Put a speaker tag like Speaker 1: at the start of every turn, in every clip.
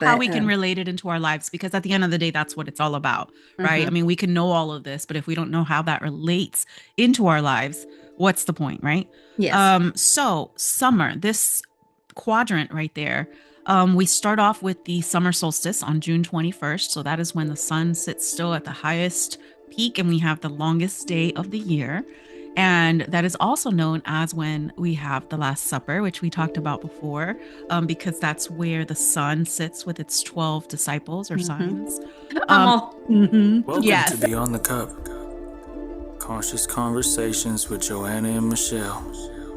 Speaker 1: how
Speaker 2: But
Speaker 1: we can relate it into our lives, because at the end of the day, that's what it's all about, right? I
Speaker 2: mhm.
Speaker 1: mean, we can know all of this, but if we don't know how that relates into our lives, what's the point, right?
Speaker 2: Yes.
Speaker 1: So summer, this quadrant right there, we start off with the summer solstice on June 21st. So that is when the sun sits still at the highest peak and we have the longest day of the year. And that is also known as when we have the Last Supper, which we talked about before, because that's where the sun sits with its 12 disciples or
Speaker 2: Hmm.
Speaker 1: signs.
Speaker 2: I'm
Speaker 1: Um,
Speaker 2: all. Hmm.
Speaker 3: Welcome to
Speaker 1: yes,
Speaker 3: Beyond the Cup. Conscious Conversations with Joanna and Michelle.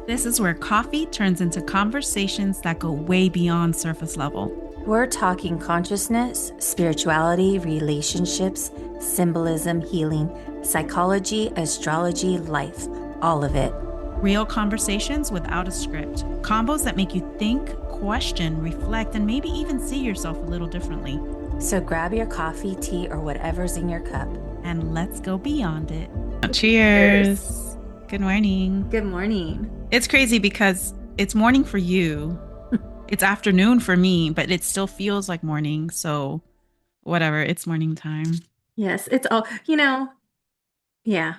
Speaker 1: this is where coffee turns into conversations that go way beyond surface level.
Speaker 2: We're talking consciousness, spirituality, relationships, symbolism, healing, psychology, astrology, life, all of it.
Speaker 1: Real conversations without a script. Combos that make you think, question, reflect, and maybe even see yourself a little differently.
Speaker 2: So grab your coffee, tea, or whatever's in your cup.
Speaker 1: And let's go beyond it.
Speaker 2: Cheers.
Speaker 1: Cheers. Good morning.
Speaker 2: Good morning.
Speaker 1: It's crazy because it's morning for you. It's afternoon for me, but it still feels like morning. So, whatever, it's morning time.
Speaker 2: Yes, it's all, yeah.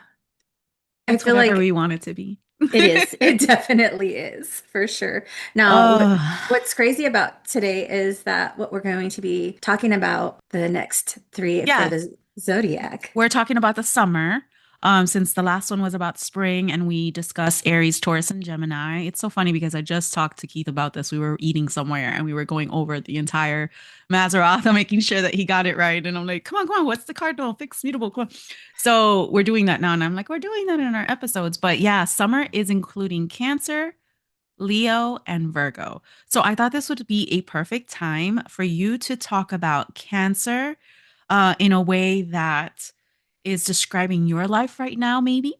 Speaker 2: I
Speaker 1: It's
Speaker 2: feel
Speaker 1: whatever
Speaker 2: like
Speaker 1: we want it to be.
Speaker 2: it is. It definitely is, for sure. Now,
Speaker 1: Oh,
Speaker 2: what's crazy about today is that what we're going to be talking about the next three for
Speaker 1: yeah.
Speaker 2: the Zodiac.
Speaker 1: We're talking about the summer. Since the last one was about spring and we discussed Aries, Taurus, and Gemini. It's so funny because I just talked to Keith about this. We were eating somewhere and we were going over the entire Mazzaroth and making sure that he got it right. And I'm like, come on, what's the cardinal? Fixed mutable. Come on. So we're doing that now. And I'm like, we're doing that in our episodes. But yeah, summer is including Cancer, Leo, and Virgo. So I thought this would be a perfect time for you to talk about Cancer in a way that is describing your life right now, maybe.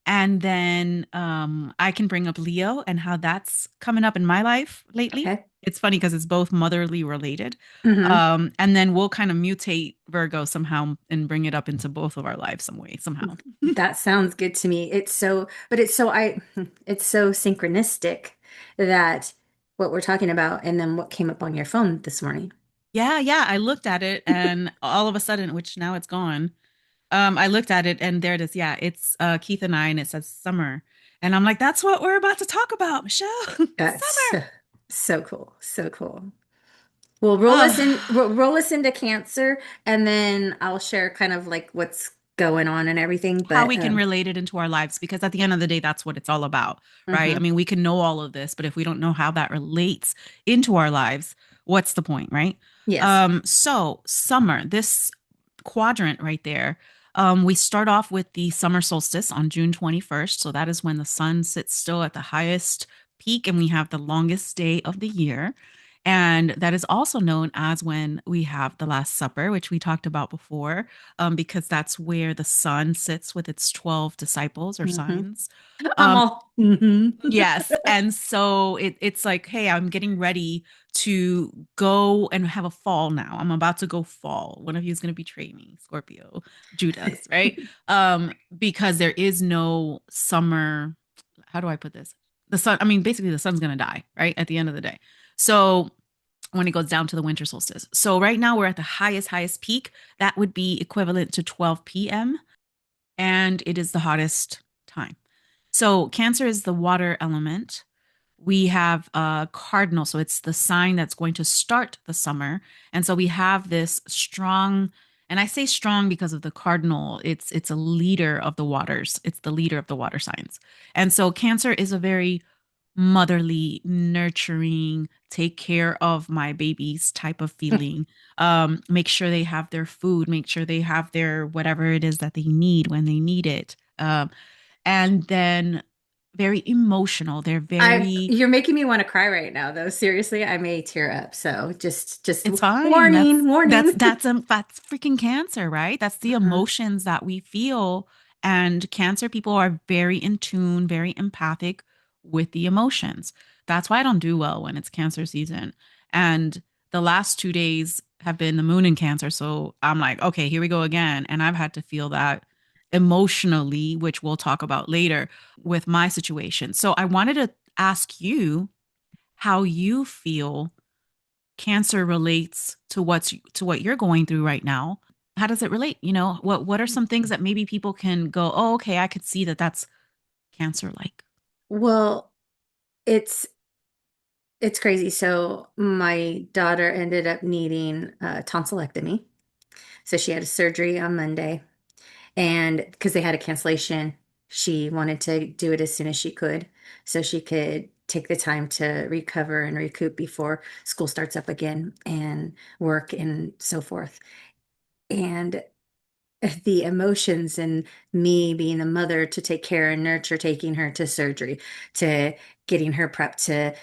Speaker 1: And then I can bring up Leo and how that's coming up in my life lately.
Speaker 2: Okay.
Speaker 1: It's funny because it's both motherly related.
Speaker 2: Hmm.
Speaker 1: And then we'll kind of mutate Virgo somehow and bring it up into both of our lives some way, somehow.
Speaker 2: That sounds good to me. It's so synchronistic that what we're talking about and then what came up on your phone this morning.
Speaker 1: Yeah. I looked at it and all of a sudden, which now it's gone. I looked at it and there it is. Yeah, it's Keith and I, and it says summer. And I'm like, that's what we're about to talk about, Michelle.
Speaker 2: That's
Speaker 1: Summer.
Speaker 2: so cool. So cool. Well,
Speaker 1: Uh,
Speaker 2: roll us into Cancer, and then I'll share kind of like what's going on and everything.
Speaker 1: how
Speaker 2: But
Speaker 1: we can relate it into our lives, because at the end of the day, that's what it's all about, right? I
Speaker 2: mhm.
Speaker 1: mean, we can know all of this, but if we don't know how that relates into our lives, what's the point, right?
Speaker 2: Yes.
Speaker 1: So summer, this quadrant right there, we start off with the summer solstice on June 21st. So that is when the sun sits still at the highest peak and we have the longest day of the year. And that is also known as when we have the Last Supper, which we talked about before, because that's where the sun sits with its 12 disciples or
Speaker 2: Hmm.
Speaker 1: signs.
Speaker 2: I'm
Speaker 1: Um,
Speaker 2: all. Hmm.
Speaker 1: yes. And so it's like, hey, I'm getting ready to go and have a fall now. I'm about to go fall. One of you is going to betray me, Scorpio, Judas, right? Because there is no summer. How do I put this? The sun, I mean, basically, the sun's going to die, right? At the end of the day. So when it goes down to the winter solstice. So right now we're at the highest peak. That would be equivalent to 12 p.m. and it is the hottest time. So Cancer is the water element. We have cardinal, so it's the sign that's going to start the summer. And so we have this strong, and I say strong because of the cardinal. It's a leader of the waters. It's the leader of the water signs. And so Cancer is a very motherly, nurturing, take care of my babies type of feeling. Make sure they have their food, make sure they have their whatever it is that they need when they need it. And then very emotional. They're very,
Speaker 2: You're making me want to cry right now, though. Seriously, I may tear up. So just
Speaker 1: it's fine.
Speaker 2: warning, warning.
Speaker 1: That's freaking Cancer, right? That's the
Speaker 2: Uh-huh.
Speaker 1: emotions that we feel. And Cancer people are very in tune, very empathic with the emotions. That's why I don't do well when it's Cancer season. And the last 2 days have been the moon in Cancer. So I'm like, okay, here we go again. And I've had to feel that emotionally, which we'll talk about later with my situation. So I wanted to ask you how you feel Cancer relates to what you're going through right now. How does it relate? What are some things that maybe people can go, oh, okay, I could see that that's Cancer like.
Speaker 2: Well, it's it's crazy. So my daughter ended up needing a tonsillectomy. So she had a surgery on Monday, and because they had a cancellation, she wanted to do it as soon as she could, so she could take the time to recover and recoup before school starts up again and work and so forth. And the emotions and me being a mother to take care and nurture, taking her to surgery, to getting her prepped, to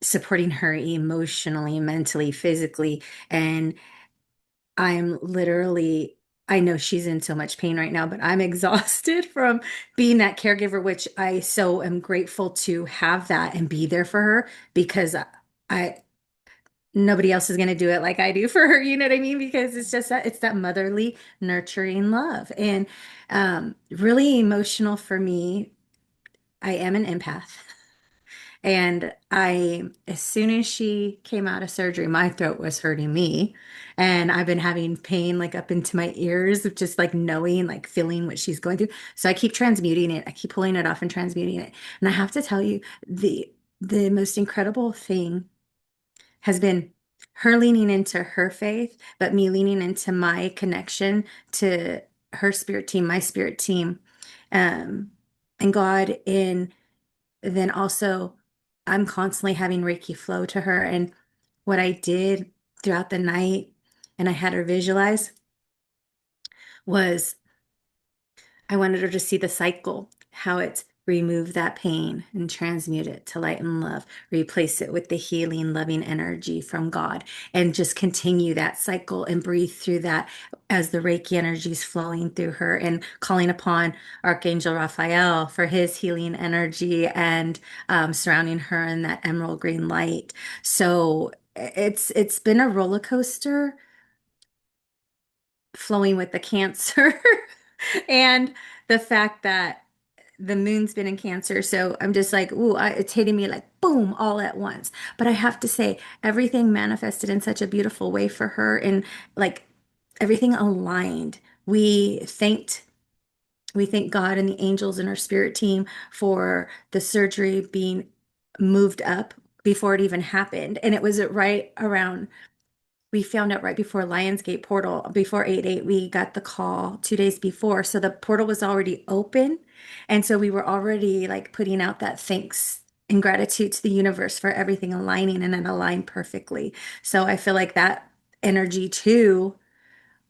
Speaker 2: supporting her emotionally, mentally, physically. And I'm literally, I know she's in so much pain right now, but I'm exhausted from being that caregiver, which I so am grateful to have that and be there for her because I nobody else is going to do it like I do for her. You know what I mean? Because it's just that it's that motherly, nurturing love and really emotional for me. I am an empath. And as soon as she came out of surgery, my throat was hurting me. And I've been having pain like up into my ears of just like knowing, like feeling what she's going through. So I keep transmuting it. I keep pulling it off and transmuting it. And I have to tell you, the most incredible thing has been her leaning into her faith, but me leaning into my connection to her spirit team, my spirit team, um, and God in then also I'm constantly having Reiki flow to her. And what I did throughout the night, and I had her visualize, was I wanted her to see the cycle, how it's remove that pain and transmute it to light and love, replace it with the healing, loving energy from God, and just continue that cycle and breathe through that as the Reiki energy is flowing through her and calling upon Archangel Raphael for his healing energy and surrounding her in that emerald green light. So it's been a roller coaster flowing with the Cancer and the fact that the moon's been in Cancer. So I'm just like, ooh, it's hitting me like boom all at once. But I have to say, everything manifested in such a beautiful way for her and like everything aligned. We thank God and the angels and our spirit team for the surgery being moved up before it even happened. And it was right around we found out right before Lionsgate portal, before 8/8, we got the call 2 days before. So the portal was already open. And so we were already like putting out that thanks and gratitude to the universe for everything aligning and it aligned perfectly. So I feel like that energy too,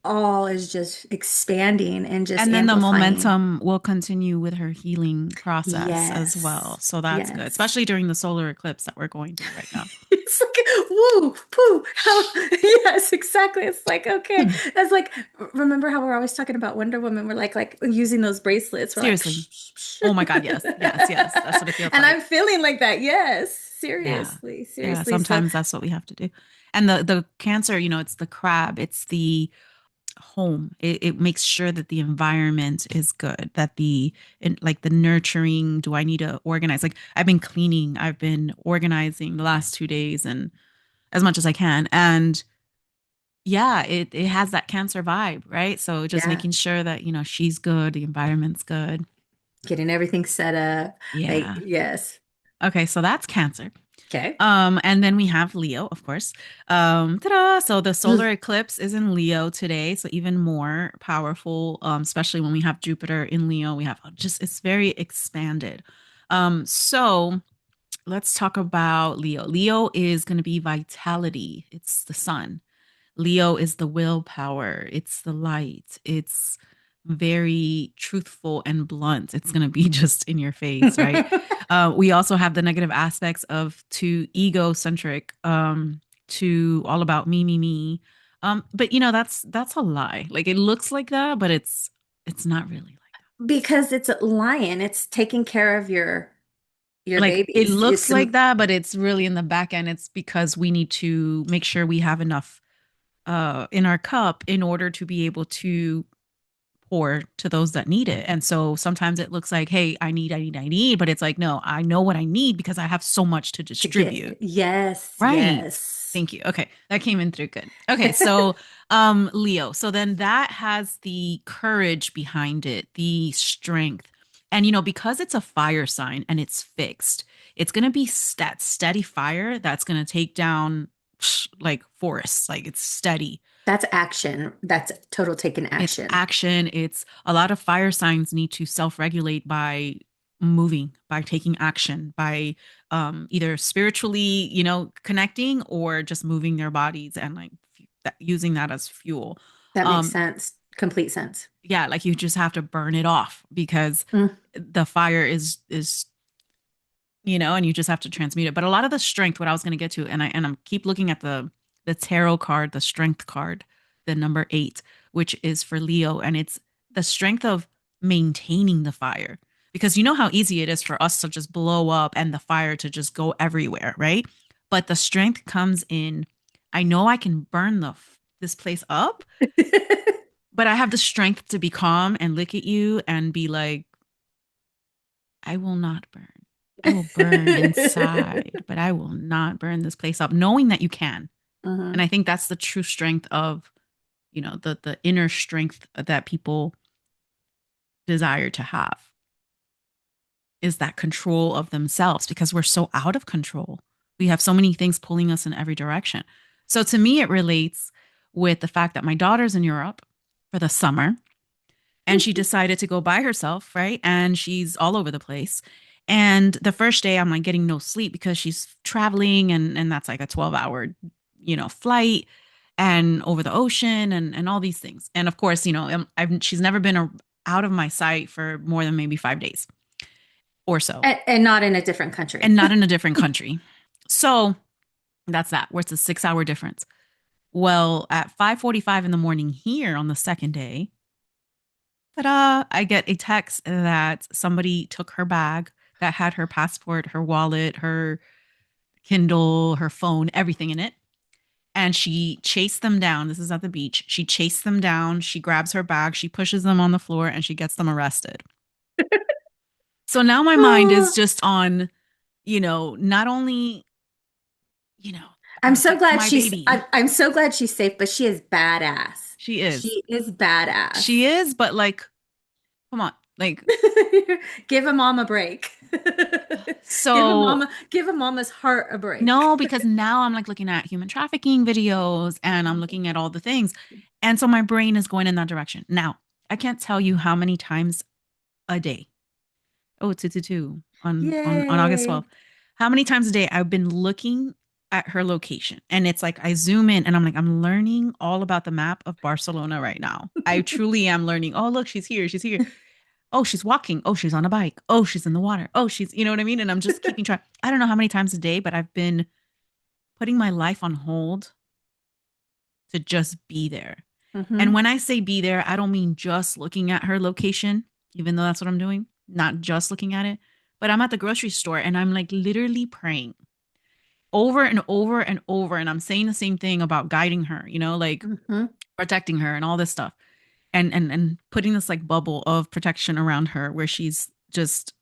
Speaker 2: all is just expanding and just
Speaker 1: And then the
Speaker 2: amplifying.
Speaker 1: momentum will continue with her healing process as well.
Speaker 2: Yes.
Speaker 1: So that's good,
Speaker 2: Yes.
Speaker 1: especially during the solar eclipse that we're going through right now.
Speaker 2: It's like, woo, poo. Yes, exactly. It's like, okay. That's like, remember how we're always talking about Wonder Woman? We're like using those bracelets. We're like,
Speaker 1: Seriously.
Speaker 2: psh, psh,
Speaker 1: Oh my God, yes, yes, yes. That's
Speaker 2: psh.
Speaker 1: what it feels
Speaker 2: And I'm
Speaker 1: like.
Speaker 2: feeling like that. Yes,
Speaker 1: Yeah.
Speaker 2: seriously,
Speaker 1: Yeah.
Speaker 2: seriously. So,
Speaker 1: Sometimes that's what we have to do. And the Cancer, it's the crab, it's the home. It makes sure that the environment is good, that like the nurturing, do I need to organize? Like I've been cleaning, I've been organizing the last 2 days and as much as I can. And yeah, it has that Cancer vibe, right? So just
Speaker 2: yeah,
Speaker 1: making sure that, she's good, the environment's good.
Speaker 2: getting everything set up. Like,
Speaker 1: Yeah.
Speaker 2: yes.
Speaker 1: Okay, so that's Cancer.
Speaker 2: Okay.
Speaker 1: And then we have Leo, of course. Ta-da! So the solar eclipse is in Leo today, so even more powerful, especially when we have Jupiter in Leo. We have just it's very expanded. So let's talk about Leo. Leo is going to be vitality. It's the sun. Leo is the willpower, it's the light, it's very truthful and blunt. It's going to be just in your face, right? We also have the negative aspects of to egocentric, to all about me, me, me. But that's a lie. Like it looks like that, but it's not really like
Speaker 2: Because it's a lion, it's taking care of your
Speaker 1: like it
Speaker 2: babies.
Speaker 1: looks like that, but it's really in the back end. It's because we need to make sure we have enough in our cup in order to be able to pour to those that need it. And so sometimes it looks like, hey, I need, but it's like, no, I know what I need because I have so much to
Speaker 2: To give.
Speaker 1: distribute.
Speaker 2: Yes,
Speaker 1: Right.
Speaker 2: yes.
Speaker 1: Thank you. Okay. That came in through good. Okay. So, Leo. So then that has the courage behind it, the strength. And, because it's a fire sign and it's fixed, it's going to be that steady fire that's going to take down like forests. Like it's steady.
Speaker 2: That's action. That's total taken
Speaker 1: It's
Speaker 2: action.
Speaker 1: action. It's a lot of fire signs need to self-regulate by moving, by taking action, by either spiritually, connecting or just moving their bodies and like using that as fuel.
Speaker 2: That makes
Speaker 1: Um,
Speaker 2: sense. Complete sense.
Speaker 1: yeah, like you just have to burn it off because
Speaker 2: Mm.
Speaker 1: the fire is and you just have to transmute it. But a lot of the strength, what I was going to get to, and I'm keep looking at the tarot card, the strength card, the number 8, which is for Leo, and it's the strength of maintaining the fire. Because you know how easy it is for us to just blow up and the fire to just go everywhere, right? But the strength comes in, I know I can burn this place up, but I have the strength to be calm and look at you and be like, I will not burn. I will burn inside, but I will not burn this place up, knowing that you can. And
Speaker 2: Hmm.
Speaker 1: I think that's the true strength of, the inner strength that people desire to have is that control of themselves because we're so out of control. We have so many things pulling us in every direction. So to me, it relates with the fact that my daughter's in Europe for the summer and she decided to go by herself, right? And she's all over the place. And the first day I'm like getting no sleep because she's traveling and that's like a 12-hour, flight and over the ocean and all these things. And of course, she's never been out of my sight for more than maybe 5 days or so
Speaker 2: And not in a different country.
Speaker 1: and not in a different country. So that's that, where it's a 6-hour difference. Well, at 5:45 in the morning here on the second day, ta-da, I get a text that somebody took her bag that had her passport, her wallet, her Kindle, her phone, everything in it. And she chased them down. This is at the beach. She chased them down. She grabs her bag, she pushes them on the floor, and she gets them arrested. So now my mind is
Speaker 2: Oh,
Speaker 1: just on, not only,
Speaker 2: I'm so glad
Speaker 1: my baby.
Speaker 2: I'm so glad she's safe, but she is badass.
Speaker 1: She is.
Speaker 2: She is badass.
Speaker 1: She is, but like, come on. Like,
Speaker 2: Give a mom a break.
Speaker 1: so
Speaker 2: Give a mama's heart a break.
Speaker 1: no, because now I'm like looking at human trafficking videos and I'm looking at all the things. And so my brain is going in that direction. Now, I can't tell you how many times a day. Oh, 222 on August
Speaker 2: Yay.
Speaker 1: 12th. How many times a day I've been looking at her location. And it's like I zoom in and I'm like, I'm learning all about the map of Barcelona right now. I truly am learning. Oh, look, she's here. She's here. Oh, she's walking. Oh, she's on a bike. Oh, she's in the water. Oh, you know what I mean? And I'm just keeping track. I don't know how many times a day, but I've been putting my life on hold to just be there. And
Speaker 2: Hmm.
Speaker 1: when I say be there, I don't mean just looking at her location, even though that's what I'm doing, not just looking at it, but I'm at the grocery store and I'm like literally praying over and over and over. And I'm saying the same thing about guiding her, like
Speaker 2: Hmm.
Speaker 1: protecting her and all this stuff. And putting this like bubble of protection around her where she's just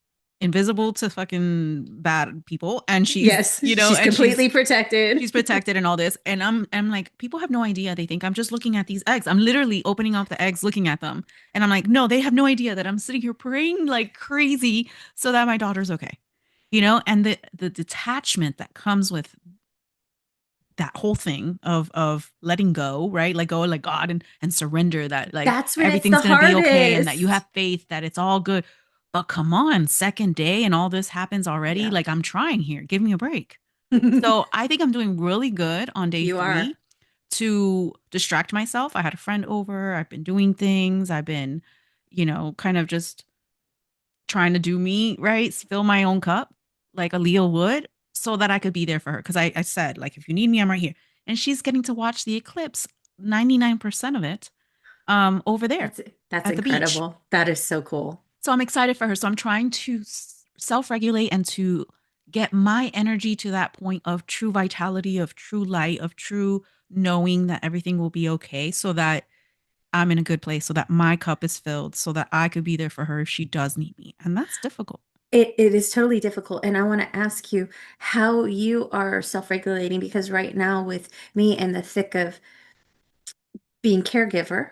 Speaker 1: invisible to fucking bad people and she's
Speaker 2: Yes, she's
Speaker 1: and she's
Speaker 2: completely protected.
Speaker 1: she's protected and all this. And I'm like, people have no idea. They think I'm just looking at these eggs. I'm literally opening up the eggs, looking at them. And I'm like, no, they have no idea that I'm sitting here praying like crazy so that my daughter's okay. And the detachment that comes with that whole thing of letting go, right? Let go, like God and surrender that like
Speaker 2: That's when it's
Speaker 1: everything's
Speaker 2: the
Speaker 1: gonna be okay and that you
Speaker 2: hardest.
Speaker 1: have faith that it's all good. But come on, second day and all this happens already.
Speaker 2: Yeah.
Speaker 1: Like I'm trying here. Give me a break. So I think I'm doing really good on day
Speaker 2: You are.
Speaker 1: 3 to distract myself. I had a friend over. I've been doing things. I've been, kind of just trying to do me, right? Fill my own cup like a Leo would so that I could be there for her. Cause I said, like, if you need me, I'm right here. And she's getting to watch the eclipse, 99% of it, over there
Speaker 2: That's that's
Speaker 1: at the beach.
Speaker 2: incredible. That is so cool.
Speaker 1: So I'm excited for her. So I'm trying to self-regulate and to get my energy to that point of true vitality, of true light, of true knowing that everything will be okay so that I'm in a good place, so that my cup is filled, so that I could be there for her if she does need me. And that's difficult.
Speaker 2: It is totally difficult. And I want to ask you how you are self-regulating because right now with me in the thick of being caregiver,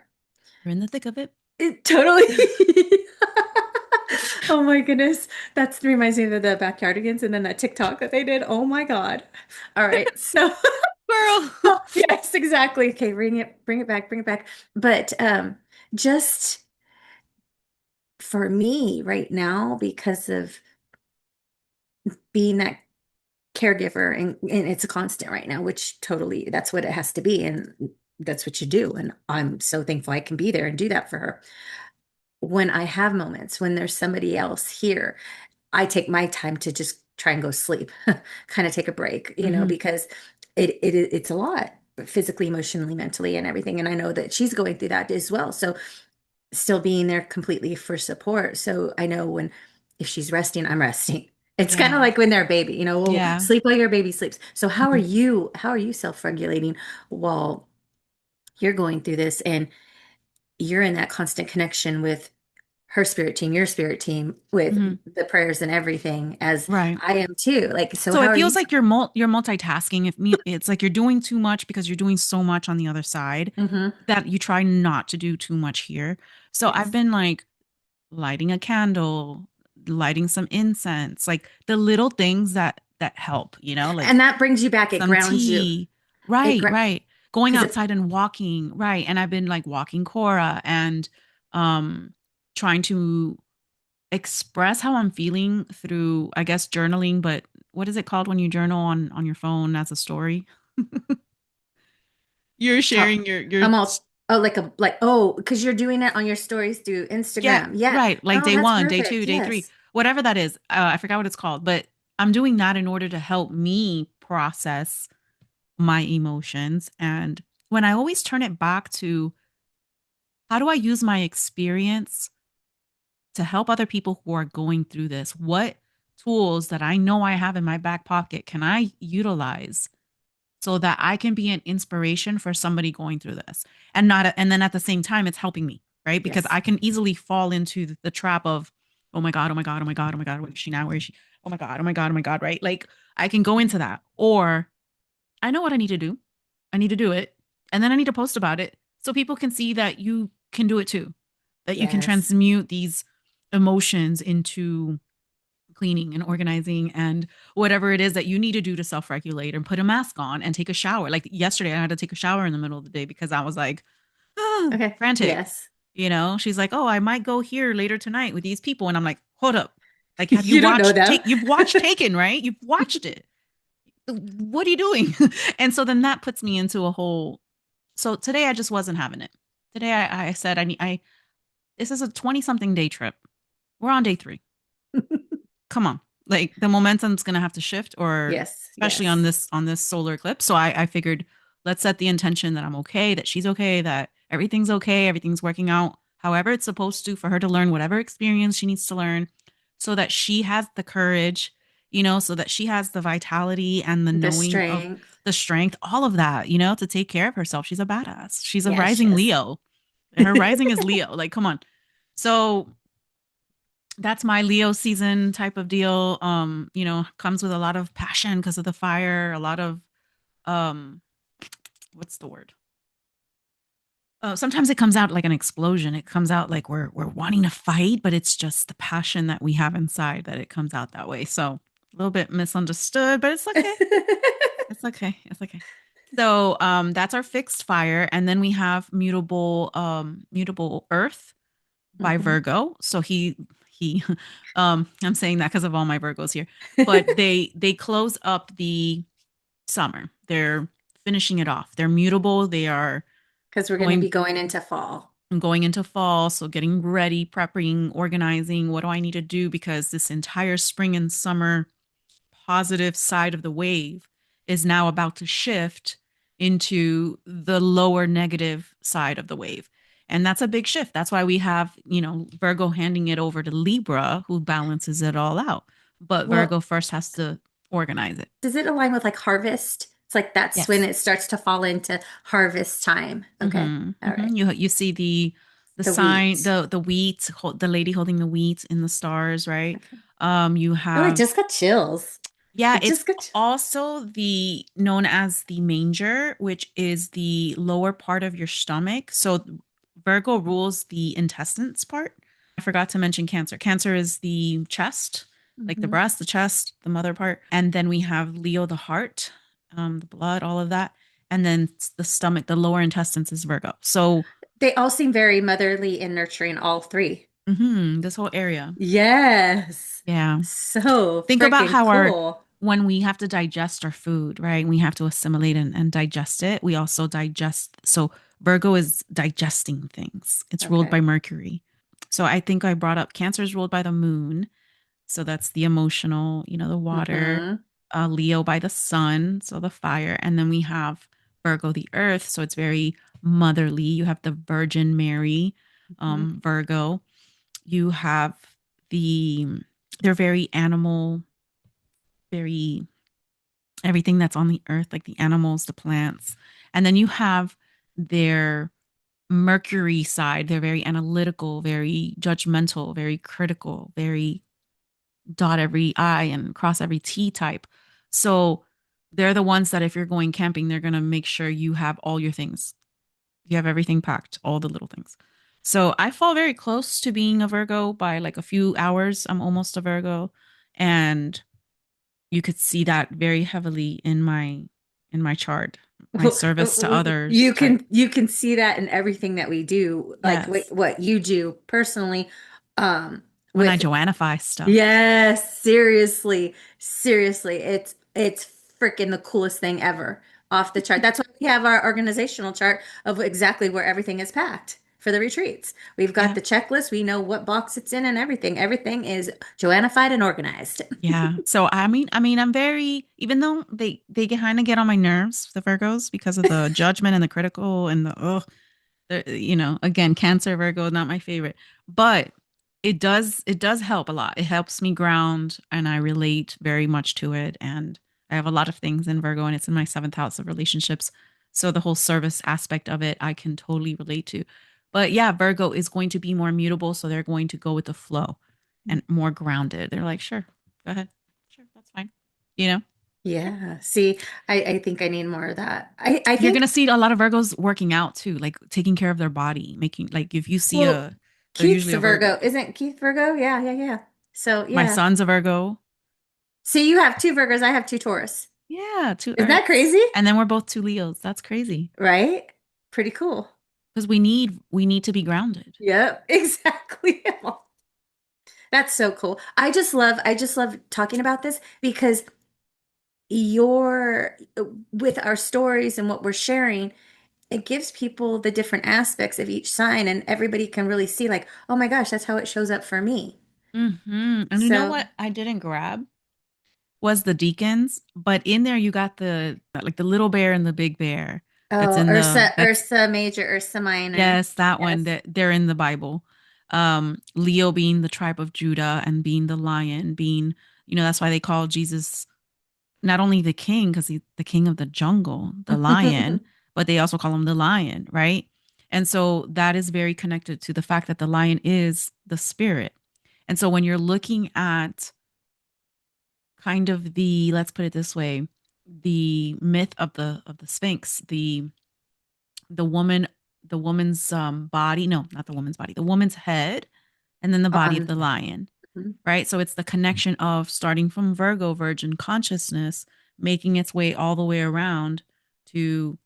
Speaker 1: We're in the thick of it.
Speaker 2: it totally Oh my goodness. That reminds me of the Backyardigans and then that TikTok that they did. Oh my God. All right. So
Speaker 1: Girl.
Speaker 2: yes, exactly. Okay, bring it back. But just for me right now, because of being that caregiver and it's a constant right now, which totally that's what it has to be. And that's what you do. And I'm so thankful I can be there and do that for her. When I have moments when there's somebody else here, I take my time to just try and go sleep, kind of take a break,
Speaker 1: Hmm.
Speaker 2: because it's a lot physically, emotionally, mentally, and everything. And I know that she's going through that as well. So still being there completely for support. So I know when if she's resting, I'm resting. It's kind of
Speaker 1: Yeah.
Speaker 2: like when they're a baby, well,
Speaker 1: Yeah.
Speaker 2: sleep while your baby sleeps. So
Speaker 1: Mhm.
Speaker 2: how are you self-regulating while you're going through this and you're in that constant connection with her spirit team, your spirit team, with
Speaker 1: Mhm.
Speaker 2: the prayers and everything, as
Speaker 1: Right.
Speaker 2: I am too. Like, so
Speaker 1: So
Speaker 2: how
Speaker 1: it
Speaker 2: are
Speaker 1: feels
Speaker 2: you?
Speaker 1: like you're multitasking. It's like you're doing too much because you're doing so much on the other side
Speaker 2: Hmm.
Speaker 1: that you try not to do too much here. So I've
Speaker 2: Yes.
Speaker 1: been like lighting a candle, lighting some incense, like the little things that help, like
Speaker 2: And that brings you back. It
Speaker 1: some
Speaker 2: grounds you.
Speaker 1: tea.
Speaker 2: It
Speaker 1: Right, right. Going
Speaker 2: because it
Speaker 1: outside and walking, right. And I've been like walking Cora and um trying to express how I'm feeling through, I guess, journaling, but what is it called when you journal on your phone as a story? You're
Speaker 2: tell
Speaker 1: sharing your
Speaker 2: I'm all because you're doing it on your stories through
Speaker 1: yeah,
Speaker 2: Instagram. Yeah.
Speaker 1: right, like
Speaker 2: Oh,
Speaker 1: day
Speaker 2: that's
Speaker 1: 1, day
Speaker 2: perfect.
Speaker 1: 2, day 3,
Speaker 2: Yes.
Speaker 1: whatever that is. I forgot what it's called, but I'm doing that in order to help me process my emotions. And when I always turn it back to how do I use my experience to help other people who are going through this? What tools that I know I have in my back pocket can I utilize so that I can be an inspiration for somebody going through this? And not and then at the same time it's helping me, right? Because
Speaker 2: Yes.
Speaker 1: I can easily fall into the trap of, oh my God, oh my God, oh my God, oh my God, where is she now? Where is she? Oh my God, oh my God, oh my God, right? Like I can go into that. Or I know what I need to do. I need to do it. And then I need to post about it so people can see that you can do it too, that you can
Speaker 2: Yes.
Speaker 1: transmute these emotions into cleaning and organizing and whatever it is that you need to do to self-regulate and put a mask on and take a shower. Like yesterday, I had to take a shower in the middle of the day because I was like,
Speaker 2: Okay.
Speaker 1: frantic.
Speaker 2: Yes.
Speaker 1: She's like, oh, I might go here later tonight with these people. And I'm like, hold up. Like, have you
Speaker 2: You don't know them.
Speaker 1: you've watched Taken, right? You've watched it. What are you doing? And so then that puts me into a whole. So today I just wasn't having it. Today I said, this is a 20 something day trip. We're on day 3. Come on, like the momentum's gonna have to shift, or
Speaker 2: Yes.
Speaker 1: especially on
Speaker 2: Yes.
Speaker 1: this solar eclipse. So I figured let's set the intention that I'm okay, that she's okay, that everything's okay, everything's working out however it's supposed to, for her to learn whatever experience she needs to learn, so that she has the courage, so that she has the vitality and the
Speaker 2: The
Speaker 1: knowing of
Speaker 2: strength.
Speaker 1: the strength, all of that, to take care of herself. She's a badass. She's a
Speaker 2: Yes, she
Speaker 1: rising
Speaker 2: is.
Speaker 1: Leo. Her rising is Leo. Like, come on. So that's my Leo season type of deal. Comes with a lot of passion because of the fire, a lot of um what's the word? Sometimes it comes out like an explosion. It comes out like we're wanting to fight, but it's just the passion that we have inside that it comes out that way. So a little bit misunderstood, but it's okay. It's okay. It's okay. So that's our fixed fire. And then we have mutable earth by
Speaker 2: Mhm.
Speaker 1: Virgo. So he I'm saying that because of all my Virgos here. But they close up the summer. They're finishing it off. They're mutable. They are
Speaker 2: Because we're going to be
Speaker 1: going
Speaker 2: going into fall.
Speaker 1: going into fall, so getting ready, prepping, organizing. What do I need to do? Because this entire spring and summer positive side of the wave is now about to shift into the lower negative side of the wave. And that's a big shift. That's why we have, Virgo handing it over to Libra, who balances it all out. But
Speaker 2: Well,
Speaker 1: Virgo first has to organize it.
Speaker 2: does it align with like harvest It's like that's when
Speaker 1: Yes.
Speaker 2: it starts to fall into harvest time. Okay. All right.
Speaker 1: You see the
Speaker 2: The
Speaker 1: sign,
Speaker 2: wheat.
Speaker 1: the wheat, the lady holding the wheat in the stars, right?
Speaker 2: Okay.
Speaker 1: You
Speaker 2: Oh, I
Speaker 1: have,
Speaker 2: just got chills.
Speaker 1: yeah,
Speaker 2: I
Speaker 1: it's
Speaker 2: just got
Speaker 1: also the known as the manger, which is the lower part of your stomach. So Virgo rules the intestines part. I forgot to mention Cancer. Cancer is the chest, like the
Speaker 2: Mhm.
Speaker 1: breast, the chest, the mother part. And then we have Leo, the heart, the blood, all of that. And then the stomach, the lower intestines is Virgo. So
Speaker 2: They all seem very motherly and nurturing, all three.
Speaker 1: this whole area.
Speaker 2: Yes.
Speaker 1: Yeah.
Speaker 2: So
Speaker 1: Think about
Speaker 2: freaking
Speaker 1: how our
Speaker 2: cool.
Speaker 1: when we have to digest our food, right? We have to assimilate and digest it. We also digest. So Virgo is digesting things. It's ruled by
Speaker 2: Okay.
Speaker 1: Mercury. So I think I brought up Cancer is ruled by the moon. So that's the emotional, the water.
Speaker 2: Mm-hmm.
Speaker 1: Leo by the sun, so the fire. And then we have Virgo, the earth. So it's very motherly. You have the Virgin Mary,
Speaker 2: Hmm.
Speaker 1: Virgo. You have the, they're very animal, very everything that's on the earth, like the animals, the plants. And then you have their Mercury side. They're very analytical, very judgmental, very critical, very dot every I and cross every T type. So they're the ones that if you're going camping, they're going to make sure you have all your things. You have everything packed, all the little things. So I fall very close to being a Virgo by like a few hours. I'm almost a Virgo. And you could see that very heavily in my chart, my service to others type.
Speaker 2: You can see that in everything that we do, like
Speaker 1: Yes.
Speaker 2: what you do personally, um,
Speaker 1: When I
Speaker 2: with
Speaker 1: Joannify stuff.
Speaker 2: yes, seriously, seriously, it's freaking the coolest thing ever off the chart. That's why we have our organizational chart of exactly where everything is packed for the retreats. We've got
Speaker 1: Yeah.
Speaker 2: the checklist. We know what box it's in and everything. Everything is Joannified and organized.
Speaker 1: Yeah. So I mean I'm very, even though they kind of get on my nerves, the Virgos, because of the judgment and the critical and the again, Cancer, Virgo, not my favorite, but it does help a lot. It helps me ground, and I relate very much to it. And I have a lot of things in Virgo, and it's in my seventh house of relationships. So the whole service aspect of it, I can totally relate to. But yeah, Virgo is going to be more mutable, so they're going to go with the flow and more grounded. They're like, sure, go ahead, sure, that's fine. You know,
Speaker 2: Yeah. See, I think I need more of that. I
Speaker 1: you're
Speaker 2: think,
Speaker 1: gonna see a lot of Virgos working out too, like taking care of their body, making like if you see
Speaker 2: well,
Speaker 1: they're
Speaker 2: Keith's
Speaker 1: usually
Speaker 2: a
Speaker 1: a
Speaker 2: Virgo.
Speaker 1: Virgo.
Speaker 2: Isn't Keith Virgo? Yeah, yeah, yeah. So,
Speaker 1: My
Speaker 2: yeah.
Speaker 1: son's a Virgo.
Speaker 2: So you have two Virgos, I have two Taurus.
Speaker 1: Yeah, two
Speaker 2: Isn't that
Speaker 1: Earths.
Speaker 2: crazy?
Speaker 1: And then we're both two Leos. That's crazy.
Speaker 2: Right? Pretty cool.
Speaker 1: Because we need to be grounded.
Speaker 2: Yep, exactly. That's so cool. I just love talking about this because you're with our stories and what we're sharing, it gives people the different aspects of each sign and everybody can really see like, oh my gosh, that's how it shows up for me.
Speaker 1: And you know
Speaker 2: So,
Speaker 1: what I didn't grab was the deacons, but in there you got the like the little bear and the big bear. That's
Speaker 2: oh,
Speaker 1: in the that's
Speaker 2: Ursa Major, Ursa Minor.
Speaker 1: yes, that one
Speaker 2: Yes.
Speaker 1: that they're in the Bible. Leo being the tribe of Judah and being the lion, being, that's why they call Jesus not only the king, because he's the king of the jungle, the lion, but they also call him the lion, right? And so that is very connected to the fact that the lion is the spirit. And so when you're looking at kind of the, let's put it this way, the myth of the Sphinx, the woman, the woman's body, no, not the woman's body, the woman's head, and then the body of
Speaker 2: On
Speaker 1: the lion, right? So it's the connection of starting from Virgo, virgin consciousness, making its way all the way around to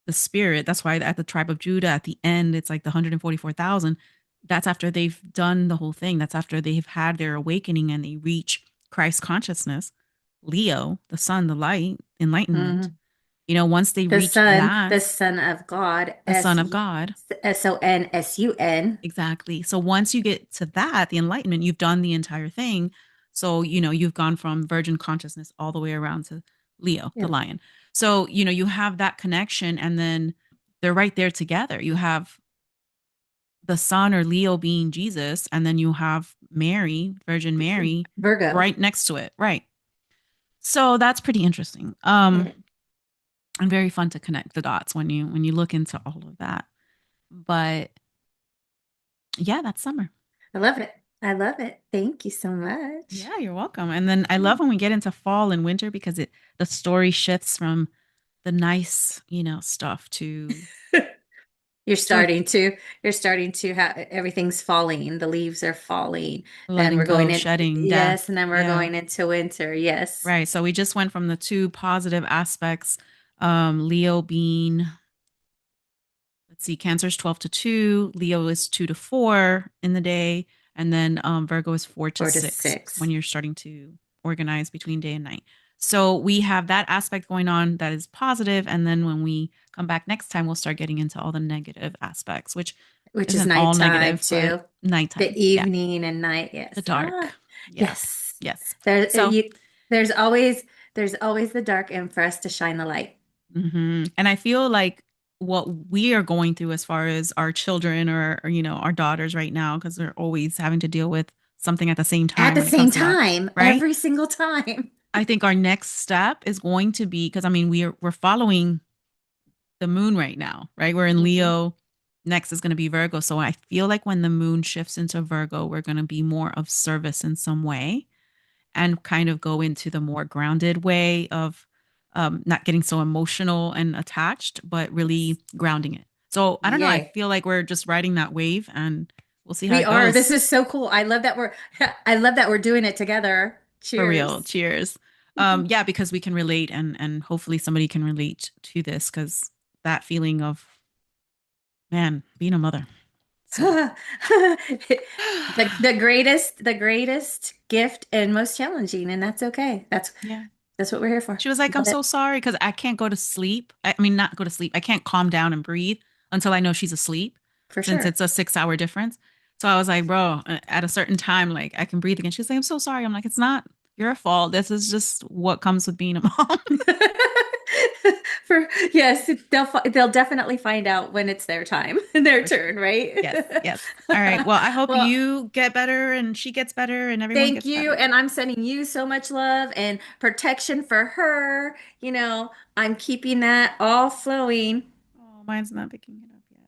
Speaker 1: the spirit. That's why at the tribe of Judah, at the end, it's like the 144,000. That's after they've done the whole thing. That's after they've had their awakening and they reach Christ consciousness. Leo, the sun, the light, enlightenment.
Speaker 2: Mhm.
Speaker 1: Once they reach
Speaker 2: The
Speaker 1: that,
Speaker 2: Son of God,
Speaker 1: the son of God.
Speaker 2: SONSUN.
Speaker 1: Exactly. So once you get to that, the enlightenment, you've done the entire thing. So, you've gone from virgin consciousness all the way around to Leo, the
Speaker 2: Yeah.
Speaker 1: lion. So, you have that connection, and then they're right there together. You have the son or Leo being Jesus, and then you have Mary, Virgin Mary,
Speaker 2: Virgo.
Speaker 1: right next to it. Right. So that's pretty interesting.
Speaker 2: Yeah.
Speaker 1: and very fun to connect the dots when you look into all of that. But yeah, that's summer.
Speaker 2: I love it. I love it. Thank you so much.
Speaker 1: Yeah, you're welcome. And then I love when we get into fall and winter because the story shifts from the nice, stuff
Speaker 2: You're
Speaker 1: to
Speaker 2: starting to you're starting to have everything's falling. The leaves are falling. Then
Speaker 1: letting
Speaker 2: we're going
Speaker 1: go,
Speaker 2: in,
Speaker 1: shedding,
Speaker 2: yes,
Speaker 1: death.
Speaker 2: and then we're
Speaker 1: Yeah.
Speaker 2: going into winter. Yes.
Speaker 1: Right. So we just went from the two positive aspects, Leo being, let's see, Cancer's 12 to 2, Leo is 2 to 4 in the day, and then Virgo is 4 to
Speaker 2: Four to
Speaker 1: 6 when
Speaker 2: six.
Speaker 1: you're starting to organize between day and night. So we have that aspect going on that is positive, and then when we come back next time, we'll start getting into all the negative aspects, which
Speaker 2: Which is
Speaker 1: isn't all
Speaker 2: nighttime
Speaker 1: negative, but
Speaker 2: too. The
Speaker 1: nighttime. Yeah.
Speaker 2: evening and night.
Speaker 1: The
Speaker 2: Yes.
Speaker 1: dark.
Speaker 2: Ah,
Speaker 1: Yes.
Speaker 2: yes.
Speaker 1: Yes.
Speaker 2: There,
Speaker 1: So
Speaker 2: there's always the dark, and for us to shine the light.
Speaker 1: And I feel like what we are going through as far as our children or our daughters right now, because they're always having to deal with something at the same
Speaker 2: At
Speaker 1: time
Speaker 2: the
Speaker 1: when it
Speaker 2: same
Speaker 1: comes to that,
Speaker 2: time,
Speaker 1: right?
Speaker 2: every single time.
Speaker 1: I think our next step is going to be because I mean we're following the moon right now, right? We're in
Speaker 2: Mhm.
Speaker 1: Leo. Next is going to be Virgo. So I feel like when the moon shifts into Virgo, we're going to be more of service in some way and kind of go into the more grounded way of not getting so emotional and attached, but
Speaker 2: Yes.
Speaker 1: really grounding it. So I don't know. I
Speaker 2: Yay.
Speaker 1: feel like we're just riding that wave and we'll see how
Speaker 2: We
Speaker 1: it
Speaker 2: are. This
Speaker 1: goes.
Speaker 2: is so cool. I love that we're I love that we're doing it together.
Speaker 1: For real.
Speaker 2: Cheers.
Speaker 1: Cheers. Yeah, because we can relate and hopefully somebody can relate to this because that feeling of, man, being a mother. So
Speaker 2: The greatest gift and most challenging, and that's okay.
Speaker 1: yeah.
Speaker 2: That's what we're here for.
Speaker 1: She was like, I'm
Speaker 2: Love
Speaker 1: so
Speaker 2: it.
Speaker 1: sorry because I can't go to sleep. I mean, not go to sleep. I can't calm down and breathe until I know she's asleep
Speaker 2: For
Speaker 1: since
Speaker 2: sure.
Speaker 1: it's a 6 hour difference. So I was like, bro, at a certain time, like I can breathe again. She's like, I'm so sorry. I'm like, it's not your fault. This is just what comes with being a mom.
Speaker 2: For yes, they'll definitely find out when it's their time, their
Speaker 1: For sure.
Speaker 2: turn, right?
Speaker 1: Yes. Yes. All right. Well, I hope
Speaker 2: Well,
Speaker 1: you get better and she gets better and everyone
Speaker 2: thank
Speaker 1: gets
Speaker 2: you,
Speaker 1: better.
Speaker 2: and I'm sending you so much love and protection for her. I'm keeping that all flowing.
Speaker 1: Oh, mine's not picking it up yet.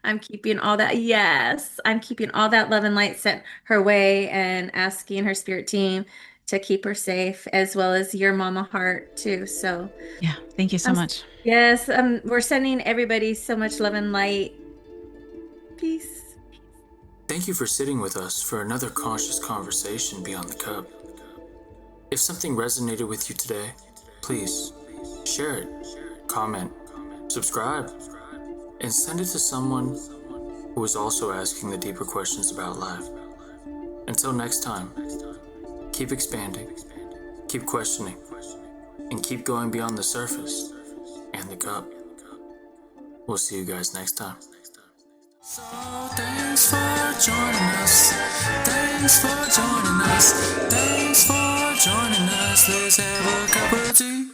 Speaker 2: I'm keeping all that, yes, I'm keeping all that love and light sent her way and asking her spirit team to keep her safe, as well as your mama heart too. So,
Speaker 1: Yeah. Thank you so
Speaker 2: I'm,
Speaker 1: much.
Speaker 2: yes, we're sending everybody so much love and light. Peace.
Speaker 3: Thank you for sitting with us for another conscious conversation beyond the cup. If something resonated with you today, please share it, comment, subscribe, and send it to someone who is also asking the deeper questions about life. Until next time, keep expanding, keep questioning, and keep going beyond the surface and the cup. We'll see you guys next time. So thanks for joining us. Thanks for joining us. Thanks for joining us. Let's have a cup of tea.